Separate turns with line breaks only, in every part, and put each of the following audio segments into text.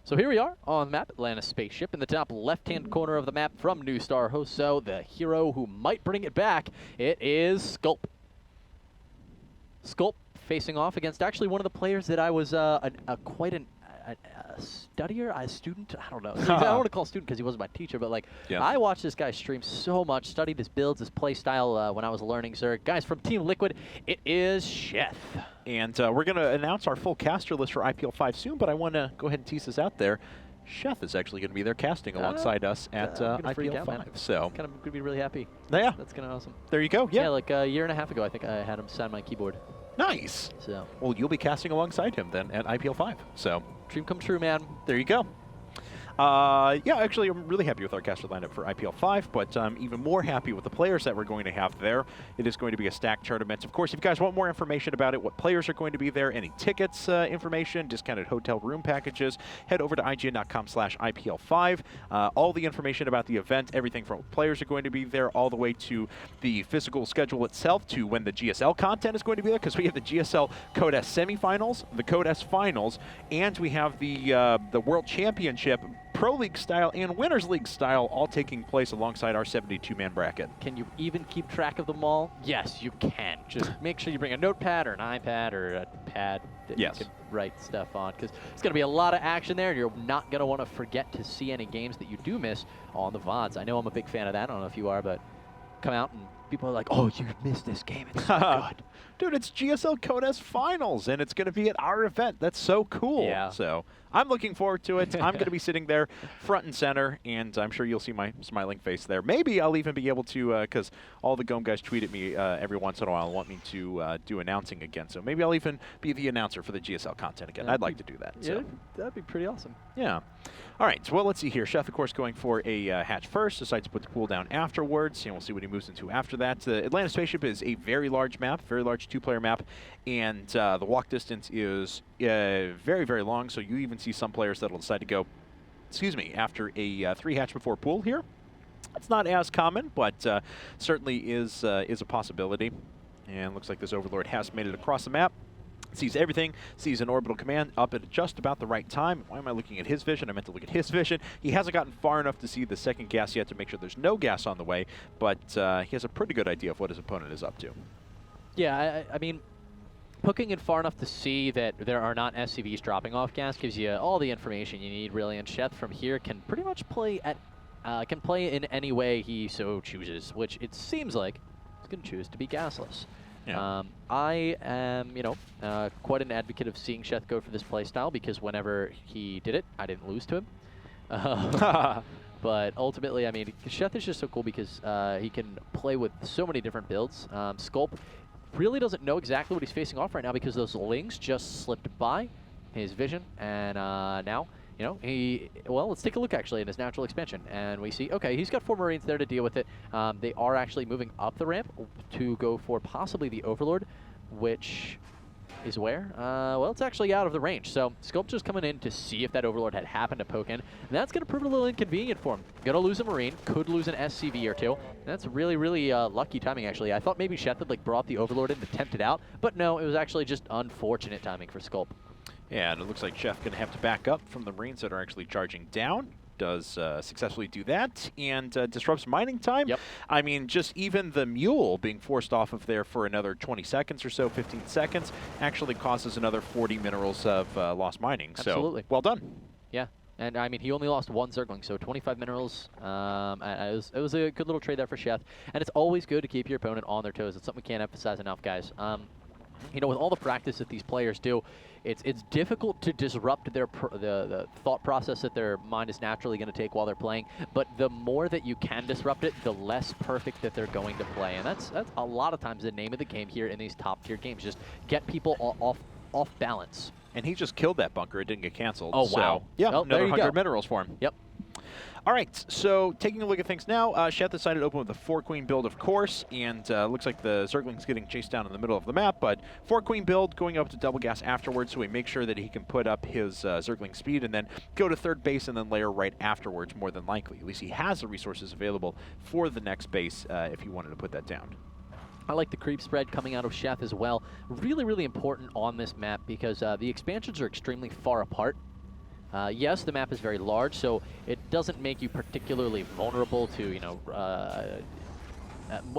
So here we are on the map, Atlanta Spaceship. In the top left-hand corner of the map from NsHoSeo, the hero who might bring it back, it is Sculp. Sculp facing off against actually one of the players that I was quite a student, I don't know. I don't want to call student because he wasn't my teacher, but like, I watched this guy stream so much, studied his builds, his play style when I was learning Zerg. Guys, from Team Liquid, it is Sheth.
And we're going to announce our full caster list for IPL 5 soon, but I want to go ahead and tease this out there. Sheth is actually going to be there casting alongside us at IPL 5. So
kind of going to be really happy.
Yeah.
That's kind of awesome.
There you go. Yeah,
like a year and a half ago, I think I had him sign my keyboard.
Nice.
So.
Well, you'll be casting alongside him then at IPL 5. So.
Dream come true, man.
There you go. Yeah, actually, I'm really happy with our caster lineup for IPL 5, but I'm even more happy with the players that we're going to have there. It is going to be a stacked tournament. Of course, if you guys want more information about it, what players are going to be there, any tickets information, discounted hotel room packages, head over to IGN.com/IPL5. All the information about the event, everything from what players are going to be there, all the way to the physical schedule itself, to when the GSL content is going to be there, because we have the GSL Code S semifinals, the Code S finals, and we have the World Championship Pro League style and Winners League style all taking place alongside our 72-man bracket.
Can you even keep track of them all? Yes, you can. Just make sure you bring a notepad or an iPad or a pad that you can write stuff on, because it's going to be a lot of action there, and you're not going to want to forget to see any games that you do miss on the VODs. I know I'm a big fan of that. I don't know if you are, but come out and people are like, oh, you missed this game. It's so good.
Dude, it's GSL Code S Finals, and it's going to be at our event. That's so cool.
Yeah.
So I'm looking forward to it. I'm going to be sitting there front and center, and I'm sure you'll see my smiling face there. Maybe I'll even be able to, because all the GOM guys tweet at me every once in a while and want me to do announcing again. So maybe I'll even be the announcer for the GSL content again. I'd like to do that.
Yeah, that'd be pretty awesome.
Yeah. All right, so well, let's see here. Sheth, of course, going for a hatch first, decides to put the cooldown afterwards, and we'll see what he moves into after that. The Atlanta Spaceship is a very large map, very large two-player map, and the walk distance is very, very long, so you even see some players that will decide to go, after a 3-hatch before pool here. It's not as common, but certainly is a possibility. And looks like this Overlord has made it across the map. Sees everything, sees an orbital command up at just about the right time. Why am I looking at his vision? I meant to look at his vision. He hasn't gotten far enough to see the second gas yet to make sure there's no gas on the way, but he has a pretty good idea of what his opponent is up to.
Yeah, I mean, poking it far enough to see that there are not SCVs dropping off gas gives you all the information you need, really, and Sheth from here can pretty much play at in any way he so chooses, which it seems like he's going to choose to be gasless.
Yeah.
I am, quite an advocate of seeing Sheth go for this playstyle, because whenever he did it, I didn't lose to him. But ultimately, I mean, Sheth is just so cool because he can play with so many different builds. Sculp really doesn't know exactly what he's facing off right now because those lings just slipped by his vision, and now, let's take a look actually in his natural expansion, and we see, okay, he's got 4 Marines there to deal with it. They are actually moving up the ramp to go for possibly the Overlord, which is where? Well, it's actually out of the range. So Sculp just coming in to see if that Overlord had happened to poke in. And that's going to prove a little inconvenient for him. Going to lose a Marine, could lose an SCV or 2. And that's really, really lucky timing, actually. I thought maybe Sheth had brought the Overlord in to tempt it out, but no, it was actually just unfortunate timing for Sculp.
Yeah, and it looks like Sheth going to have to back up from the Marines that are actually charging down. Does successfully do that, and disrupts mining time.
Yep.
I mean, just even the mule being forced off of there for another 20 seconds or so, 15 seconds, actually causes another 40 minerals of lost mining.
Absolutely.
So, well done.
Yeah, and I mean, he only lost 1 Zergling, so 25 minerals. It was a good little trade there for Sheth, and it's always good to keep your opponent on their toes. It's something we can't emphasize enough, guys. With all the practice that these players do, it's difficult to disrupt the thought process that their mind is naturally going to take while they're playing. But the more that you can disrupt it, the less perfect that they're going to play, and that's a lot of times the name of the game here in these top tier games. Just get people off balance. And
he just killed that bunker. It didn't get canceled.
Oh,
so,
wow.
Yeah,
well,
another 100 minerals for him.
Yep.
All right, so taking a look at things now, Sheth decided to open with a 4-queen build, of course, and looks like the Zergling's getting chased down in the middle of the map, but 4-queen build going up to double gas afterwards, so we make sure that he can put up his Zergling speed and then go to third base and then layer right afterwards, more than likely. At least he has the resources available for the next base if he wanted to put that down.
I like the creep spread coming out of Sheth as well. Really, really important on this map because the expansions are extremely far apart. Yes, the map is very large, so it doesn't make you particularly vulnerable to,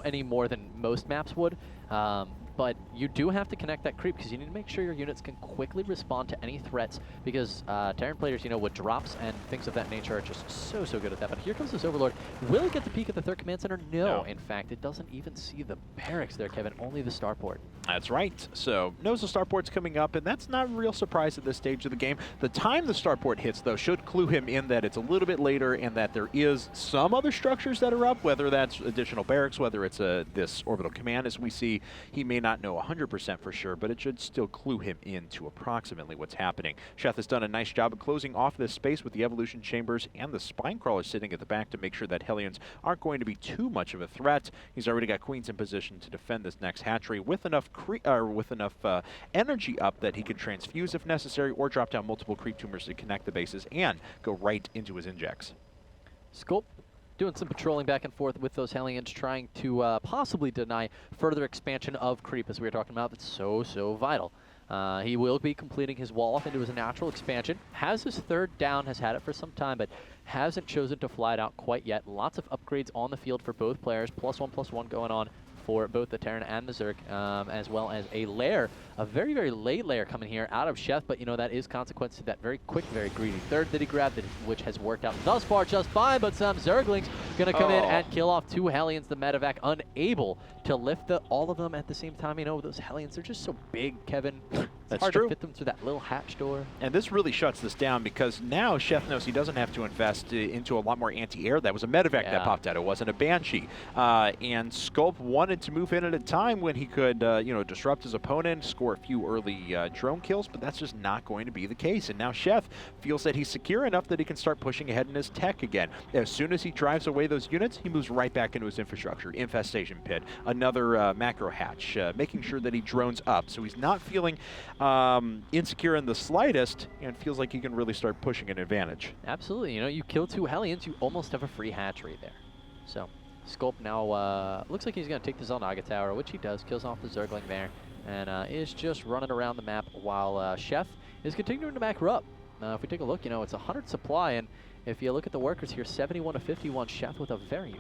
any more than most maps would. But you do have to connect that creep because you need to make sure your units can quickly respond to any threats because Terran players, with drops and things of that nature are just so good at that. But here comes this Overlord. Will it get the peek at the third command center? No. In fact, it doesn't even see the barracks there, Kevin, only the starport.
That's right. So knows the starport's coming up, and that's not a real surprise at this stage of the game. The time the starport hits, though, should clue him in that it's a little bit later and that there is some other structures that are up, whether that's additional barracks, whether it's this orbital command as we see. He may not know 100% for sure, but it should still clue him into approximately what's happening. Sheth has done a nice job of closing off this space with the evolution chambers and the spine crawlers sitting at the back to make sure that Hellions aren't going to be too much of a threat. He's already got Queens in position to defend this next hatchery with enough energy up that he can transfuse if necessary or drop down multiple creep tumors to connect the bases and go right into his injects.
Sculpt doing some patrolling back and forth with those Hellions, trying to possibly deny further expansion of creep, as we were talking about. That's so vital. He will be completing his wall off into his natural expansion. Has his third down, has had it for some time, but hasn't chosen to fly it out quite yet. Lots of upgrades on the field for both players. +1/+1 going on for both the Terran and the Zerg, as well as a lair, a very late lair coming here out of Sheth, but that is consequence to that very quick, very greedy third that he grabbed, which has worked out thus far just fine, but some Zerglings gonna come in and kill off 2 Hellions, the medevac unable to lift all of them at the same time. Those Hellions, they're just so big, Kevin. It's hard to fit them through that little hatch door.
And this really shuts this down because now Sheth knows he doesn't have to invest into a lot more anti-air. That was a medevac that popped out. It wasn't a Banshee. And Sculpt wanted to move in at a time when he could, disrupt his opponent, score a few early drone kills, but that's just not going to be the case. And now Sheth feels that he's secure enough that he can start pushing ahead in his tech again. As soon as he drives away those units, he moves right back into his infrastructure. Infestation pit, another macro hatch, making sure that he drones up. So he's not feeling insecure in the slightest and feels like he can really start pushing an advantage.
Absolutely. You kill 2 Hellions, you almost have a free hatchery there. So Sculpt now looks like he's going to take the Zelnaga tower, which he does, kills off the Zergling there, and is just running around the map while Sheth is continuing to macro up. If we take a look, it's 100 supply, and if you look at the workers here, 71 to 51, Sheth with a very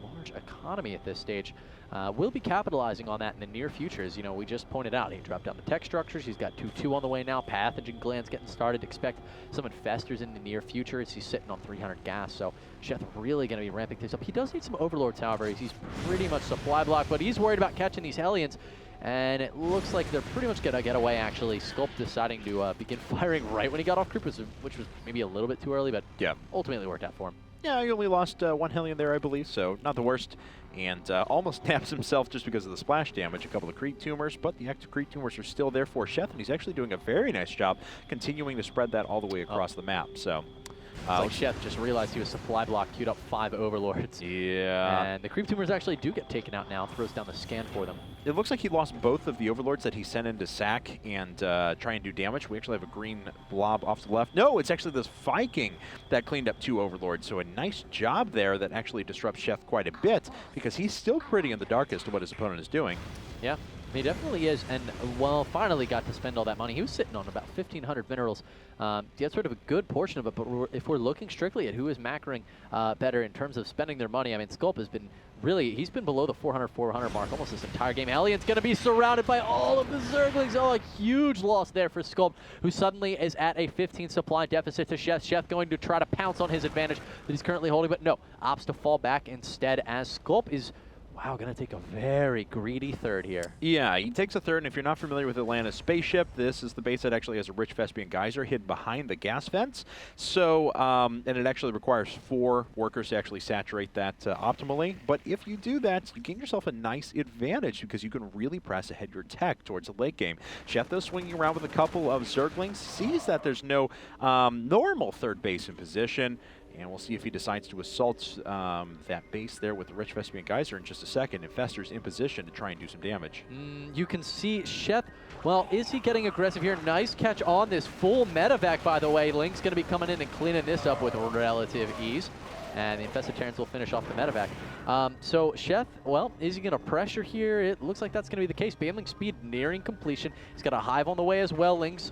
large economy at this stage. Will be capitalizing on that in the near future, as we just pointed out. He dropped down the tech structures. He's got 2-2 on the way now. Pathogen glands getting started. Expect some infestors in the near future as he's sitting on 300 gas. So Sheth really going to be ramping things up. He does need some overlords, however. He's pretty much supply block, but he's worried about catching these Hellions. And it looks like they're pretty much going to get away, actually. Sculpt deciding to begin firing right when he got off creepers, which was maybe a little bit too early, but ultimately worked out for him.
Yeah, he only lost 1 Hellion there, I believe, so not the worst. And almost naps himself just because of the splash damage. A couple of creep tumors, but the active creep tumors are still there for Sheth, and he's actually doing a very nice job continuing to spread that all the way across the map. So
like Sheth just realized he was supply block, queued up 5 overlords.
Yeah.
And the creep tumors actually do get taken out now, throws down the scan for them.
It looks like he lost both of the overlords that he sent in to sack and try and do damage. We actually have a green blob off to the left. No, it's actually this Viking that cleaned up 2 overlords. So a nice job there that actually disrupts Sheth quite a bit because he's still pretty in the dark as to what his opponent is doing.
Yeah. He definitely is, and finally got to spend all that money. He was sitting on about 1,500 minerals. That's sort of a good portion of it, but if we're looking strictly at who is macroing better in terms of spending their money, I mean, Sculpt has been he's been below the 400 mark almost this entire game. Hellions going to be surrounded by all of the Zerglings. Oh, a huge loss there for Sculpt, who suddenly is at a 15 supply deficit to Sheth. Sheth going to try to pounce on his advantage that he's currently holding, but no, opts to fall back instead as Sculpt is going to take a very greedy third here.
Yeah, he takes a third, and if you're not familiar with Atlanta's spaceship, this is the base that actually has a rich Vespian geyser hidden behind the gas vents. So, and it actually requires 4 workers to actually saturate that optimally. But if you do that, you gain yourself a nice advantage because you can really press ahead your tech towards the late game. Sheth, though, swinging around with a couple of Zerglings, sees that there's no normal third base in position. And we'll see if he decides to assault that base there with the rich Vespian geyser in just a second. Infestor's in position to try and do some damage.
You can see Sheth, well, is he getting aggressive here? Nice catch on this full medevac, by the way. Link's going to be coming in and cleaning this up with relative ease. And the infested Terrans will finish off the medevac. So Sheth, well, is he going to pressure here? It looks like that's going to be the case. Baneling speed nearing completion. He's got a hive on the way as well. Ling's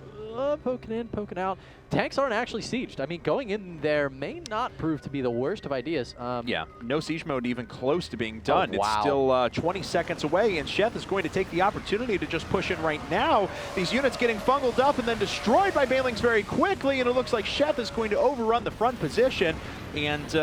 poking in, poking out. Tanks aren't actually sieged. I mean, going in there may not prove to be the worst of ideas.
Yeah, no siege mode even close to being done.
Oh, wow.
It's still 20 seconds away, and Sheth is going to take the opportunity to just push in right now. These units getting fungled up and then destroyed by Banelings very quickly, and it looks like Sheth is going to overrun the front position. And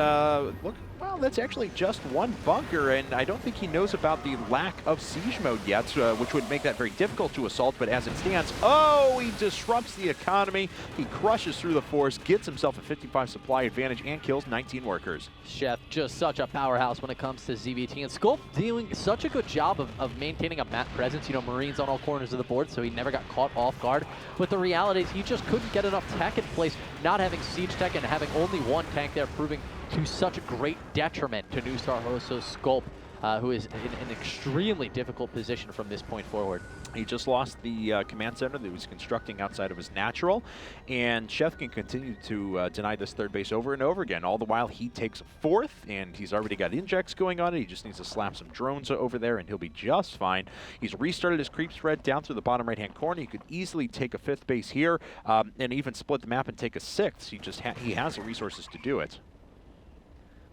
look, well, that's actually just one bunker, and I don't think he knows about the lack of siege mode yet, which would make that very difficult to assault. But as it stands, oh, he disrupts the economy. He crushes through the force, gets himself a 55 supply advantage, and kills 19 workers.
Sheth, just such a powerhouse when it comes to ZVT, and Sculpt doing such a good job of maintaining a map presence. You know, Marines on all corners of the board, so he never got caught off guard. But the reality is he just couldn't get enough tech in place, not having siege tech and having only one tank there, proving to such a great detriment to NsHoSeo Sculpt, who is in an extremely difficult position from this point forward.
He just lost the command center that he was constructing outside of his natural, and Sheth can continue to deny this third base over and over again. All the while, he takes fourth, and he's already got injects going on it. He just needs to slap some drones over there, and he'll be just fine. He's restarted his creep spread down through the bottom right-hand corner. He could easily take a fifth base here, and even split the map and take a sixth. He has the resources to do it.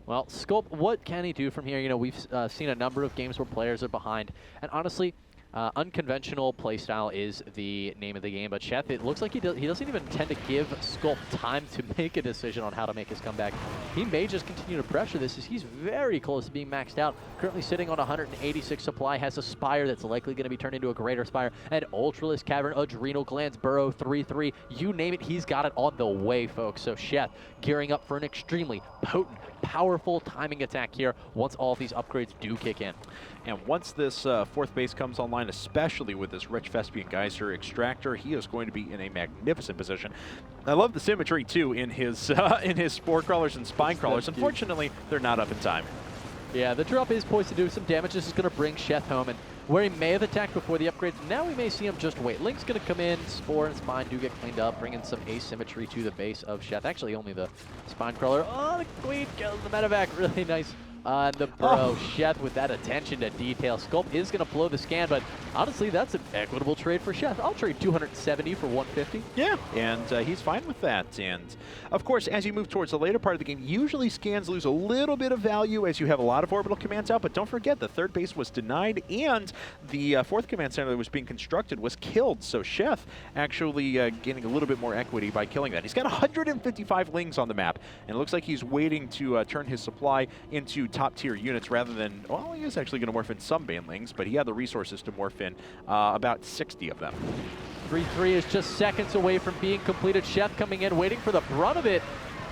Well, Sculpt, what can he do from here? You know, we've seen a number of games where players are behind, and honestly, unconventional playstyle is the name of the game, but Sheth, it looks like he doesn't even intend to give Sculpt time to make a decision on how to make his comeback. He may just continue to pressure this, as he's very close to being maxed out. Currently sitting on 186 supply, has a Spire that's likely going to be turned into a Greater Spire, and Ultralisk Cavern, Adrenal Glands, Burrow 3-3, you name it, he's got it on the way, folks. So Sheth gearing up for an extremely potent, powerful timing attack here once all of these upgrades do kick in.
And once this fourth base comes online, especially with this rich Vespian Geyser extractor, he is going to be in a magnificent position. I love the symmetry too in his spore crawlers and spine crawlers. Unfortunately, they're not up in time.
Yeah, the drop is poised to do some damage. This is going to bring Sheth home, and where he may have attacked before the upgrades, now we may see him just wait. Link's going to come in, Spore and Spine do get cleaned up, bringing some asymmetry to the base of Sheth. Actually, only the Spine Crawler. Oh, the Queen kills the medevac. Really nice. The Burrow, Sheth with that attention to detail. Sculpt is going to blow the scan, but honestly, that's an equitable trade for Sheth. I'll trade 270 for 150.
Yeah, and he's fine with that. And of course, as you move towards the later part of the game, usually scans lose a little bit of value as you have a lot of orbital commands out, but don't forget the third base was denied, and the fourth command center that was being constructed was killed. So Sheth actually gaining a little bit more equity by killing that. He's got 155 lings on the map, and it looks like he's waiting to turn his supply into top-tier units rather than, well, he is actually going to morph in some Banelings, but he had the resources to morph in about 60 of them.
3-3 is just seconds away from being completed. Sheth coming in, waiting for the brunt of it.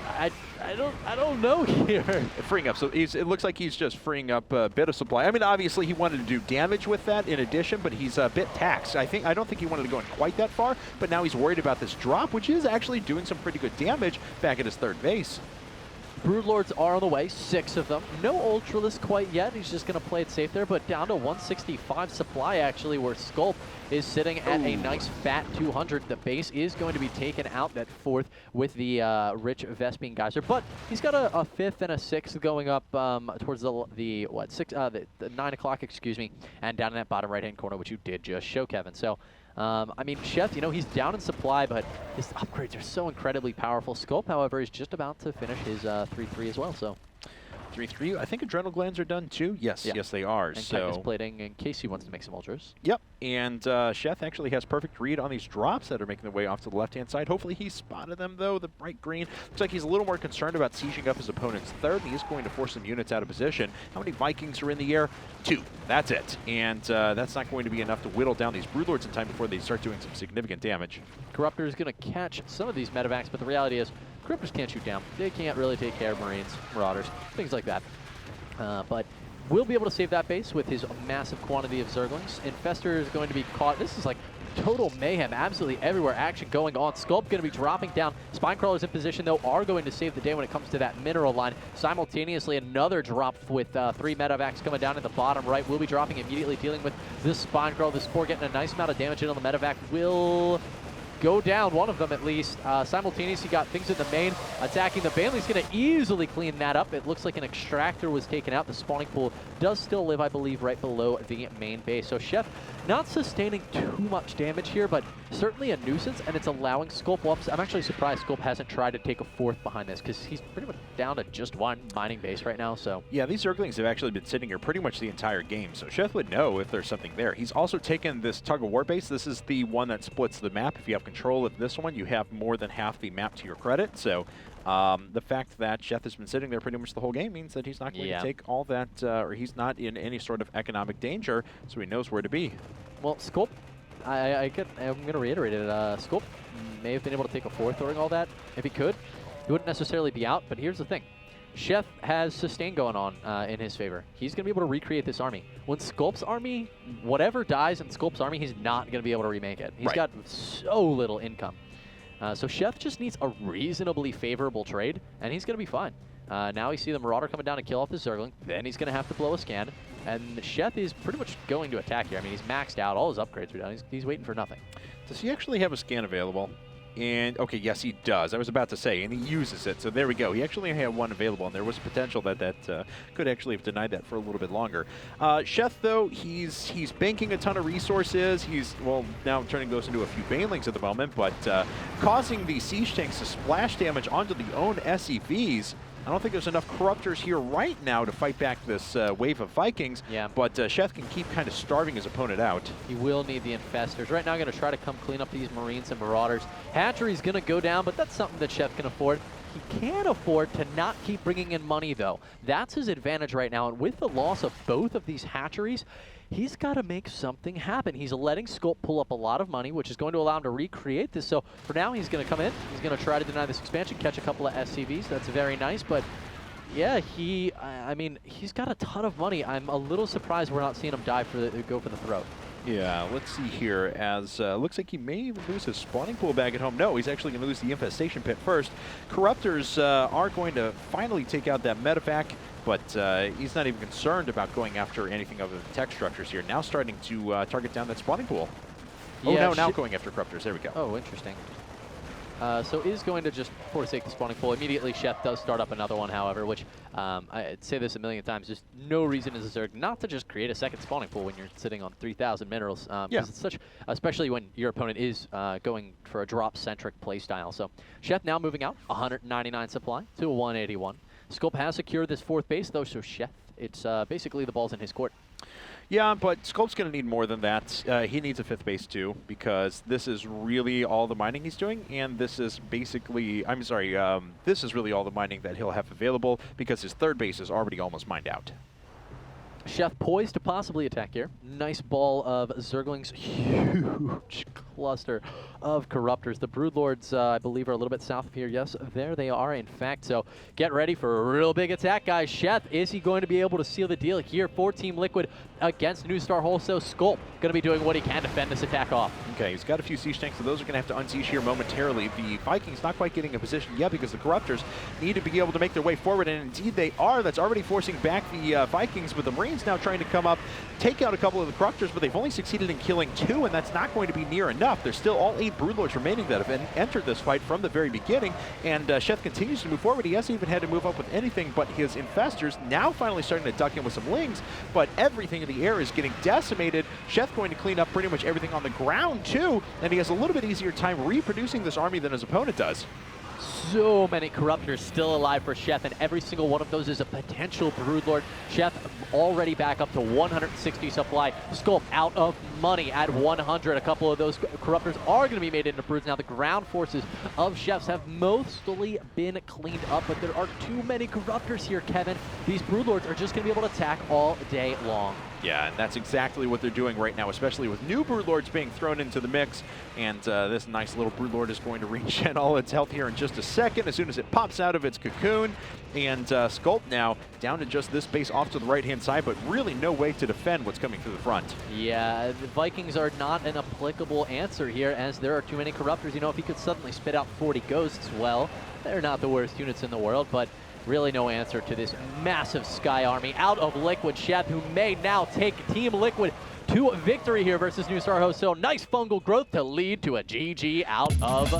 I don't know here.
Freeing up, so it looks like he's just freeing up a bit of supply. I mean, obviously he wanted to do damage with that in addition, but he's a bit taxed. I don't think he wanted to go in quite that far, but now he's worried about this drop, which is actually doing some pretty good damage back at his third base.
Broodlords are on the way, 6 of them. No Ultralisk quite yet. He's just going to play it safe there, but down to 165 supply, actually, where Sculpt is sitting at a nice fat 200. The base is going to be taken out, that fourth, with the rich Vespian Geyser, but he's got a fifth and a sixth going up towards the 9 o'clock, excuse me, and down in that bottom right-hand corner, which you did just show, Kevin. So, I mean, Sheth, you know, he's down in supply, but his upgrades are so incredibly powerful. Sculpt, however, is just about to finish his 3-3 as well, so.
3-3. I think Adrenal Glands are done too. Yes, yeah. Yes, they are.
And Chitinous Plating in case he wants to make some ultras.
Yep. And Sheth actually has perfect read on these drops that are making their way off to the left-hand side. Hopefully he spotted them, though. The bright green looks like he's a little more concerned about sieging up his opponent's third, and he's going to force some units out of position. How many Vikings are in the air? 2. That's it. And that's not going to be enough to whittle down these Broodlords in time before they start doing some significant damage.
Corruptor is going to catch some of these medevacs, but the reality is Corruptors can't shoot down. They can't really take care of Marines, Marauders, things like that. But we'll be able to save that base with his massive quantity of Zerglings. Infestor is going to be caught. This is like total mayhem, absolutely everywhere. Action going on. Sculpt going to be dropping down. Spinecrawlers in position, though, are going to save the day when it comes to that mineral line. Simultaneously, another drop with 3 medevacs coming down at the bottom right. We'll be dropping immediately, dealing with this Spinecrawler. The Spore getting a nice amount of damage in on the medevac. Will go down, one of them at least. Simultaneously got things in the main, attacking the Baneling's going to easily clean that up. It looks like an extractor was taken out. The spawning pool does still live, I believe, right below the main base. So Sheth not sustaining too much damage here, but certainly a nuisance, and it's allowing Sculp. Well, I'm actually surprised Sculp hasn't tried to take a fourth behind this, because he's pretty much down to just one mining base right now, so.
Yeah, these Zerglings have actually been sitting here pretty much the entire game, so Chef would know if there's something there. He's also taken this tug-of-war base. This is the one that splits the map. If you have control of this one, you have more than half the map to your credit, so the fact that Chef has been sitting there pretty much the whole game means that he's not going to take all that, or he's not in any sort of economic danger, so he knows where to be.
Well, Sculp, I'm going to reiterate it. Sculp may have been able to take a fourth during all that. If he could, he wouldn't necessarily be out, but here's the thing. Chef has sustain going on in his favor. He's going to be able to recreate this army. When Sculp's army, whatever dies in Sculp's army, he's not going to be able to remake it. He's got so little income. So Chef just needs a reasonably favorable trade, and he's going to be fine. Now we see the Marauder coming down to kill off the Zergling. Then he's going to have to blow a scan. And Chef is pretty much going to attack here. I mean, he's maxed out. All his upgrades are done. He's waiting for nothing.
Does he actually have a scan available? And, okay, yes, he does. I was about to say, and he uses it. So there we go. He actually had one available, and there was potential that could actually have denied that for a little bit longer. Chef, though, he's banking a ton of resources. He's, well, now turning those into a few banelings at the moment, but causing the siege tanks to splash damage onto the own SCVs. I don't think there's enough Corruptors here right now to fight back this wave of Vikings, but Chef can keep kind of starving his opponent out.
He will need the Infestors. Right now, going to try to come clean up these Marines and Marauders. Hatchery's going to go down, but that's something that Chef can afford. He can't afford to not keep bringing in money, though. That's his advantage right now, and with the loss of both of these hatcheries, he's got to make something happen. He's letting Sculp pull up a lot of money, which is going to allow him to recreate this. So for now, he's going to come in. He's going to try to deny this expansion, catch a couple of SCVs. That's very nice. But yeah, I mean, he's got a ton of money. I'm a little surprised we're not seeing him go for the throat.
Yeah, let's see here, as looks like he may even lose his spawning pool back at home. No, he's actually going to lose the infestation pit first. Corruptors are going to finally take out that medevac, but he's not even concerned about going after anything other than tech structures here. Now starting to target down that spawning pool. Oh, no, now going after Corruptors. There we go.
Oh, interesting. So is going to just forsake the spawning pool. Immediately, Chef does start up another one, however, which I'd say this a million times. There's no reason as a Zerg not to just create a second spawning pool when you're sitting on 3,000 minerals. It's such, especially when your opponent is going for a drop-centric playstyle. So Chef now moving out, 199 supply to 181. Sculp has secured this fourth base, though, so Chef, it's basically the ball's in his court.
Yeah, but Sculp's going to need more than that. He needs a fifth base, too, because this is really all the mining he's doing, and this is basically, this is really all the mining that he'll have available, because his third base is already almost mined out.
Chef poised to possibly attack here. Nice ball of Zerglings. Huge cluster of Corruptors. The Broodlords, I believe, are a little bit south of here. Yes, there they are, in fact. So get ready for a real big attack, guys. Chef, is he going to be able to seal the deal here for Team Liquid against NsHoSeo? Sculp going to be doing what he can to fend this attack off.
Okay, he's got a few siege tanks, so those are going to have to unsiege here momentarily. The Vikings not quite getting a position yet because the Corruptors need to be able to make their way forward, and indeed they are. That's already forcing back the Vikings, with the Marines now trying to come up, take out a couple of the Corruptors, but they've only succeeded in killing 2, and that's not going to be near enough. There's still all 8 Broodlords remaining that have entered this fight from the very beginning, and Chef continues to move forward. He hasn't even had to move up with anything but his Infestors, now finally starting to duck in with some Lings, but everything in the air is getting decimated. Chef going to clean up pretty much everything on the ground, too, and he has a little bit easier time reproducing this army than his opponent does.
So many Corruptors still alive for Chef, and every single one of those is a potential Broodlord. Chef already back up to 160 supply. Sculp out of money at 100. A couple of those Corruptors are going to be made into Broods. Now the ground forces of Chefs have mostly been cleaned up, but there are too many Corruptors here, Kevin. These Broodlords are just going to be able to attack all day long.
Yeah, and that's exactly what they're doing right now, especially with new Broodlords being thrown into the mix. And this nice little Broodlord is going to regen all its health here in just a second as soon as it pops out of its cocoon. And Sculp now down to just this base off to the right-hand side, but really no way to defend what's coming through the front.
Yeah, the Vikings are not an applicable answer here, as there are too many Corruptors. You know, if he could suddenly spit out 40 Ghosts, well, they're not the worst units in the world, but really no answer to this massive Sky Army out of Liquid. Chef, who may now take Team Liquid to victory here versus NsHoSeo. Nice fungal growth to lead to a GG out of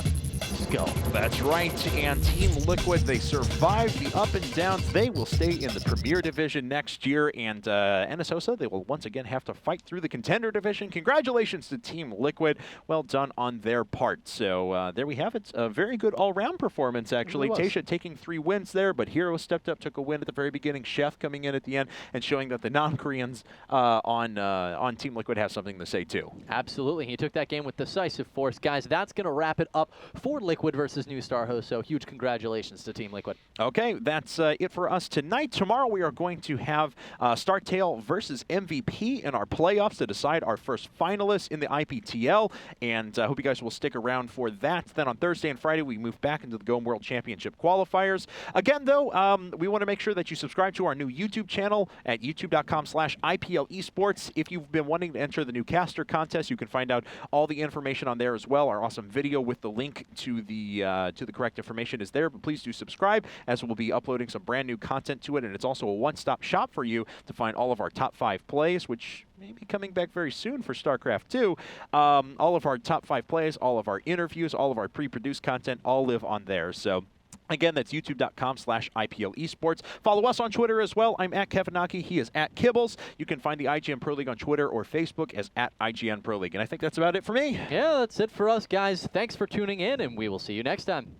Let's go.
That's right, and Team Liquid, they survived the up and downs. They will stay in the Premier Division next year, and NsHoSeo, they will once again have to fight through the Contender Division. Congratulations to Team Liquid. Well done on their part. So there we have it. A very good all-round performance, actually. Tasha taking 3 wins there, but Hero stepped up, took a win at the very beginning. Chef coming in at the end and showing that the non-Koreans on Team Liquid have something to say, too.
Absolutely. He took that game with decisive force. Guys, that's going to wrap it up for Liquid versus NsHoSeo. Huge congratulations to Team Liquid.
Okay, that's it for us tonight. Tomorrow we are going to have StarTale versus MVP in our playoffs to decide our first finalists in the IPTL, and I hope you guys will stick around for that. Then on Thursday and Friday we move back into the GOM World Championship qualifiers. Again, though, we want to make sure that you subscribe to our new YouTube channel at youtube.com/IPL Esports. If you've been wanting to enter the new caster contest, you can find out all the information on there as well. Our awesome video with the link to the correct information is there, but please do subscribe, as we'll be uploading some brand new content to it, and it's also a one-stop shop for you to find all of our top 5 plays, which may be coming back very soon for StarCraft 2. All of our top 5 plays, all of our interviews, all of our pre-produced content, all live on there. So again, that's youtube.com/IPL Esports. Follow us on Twitter as well. I'm at Kevinaki. He is at Kibbles. You can find the IGNProLeague on Twitter or Facebook as at IGNProLeague. And I think that's about it for me.
Yeah, that's it for us, guys. Thanks for tuning in, and we will see you next time.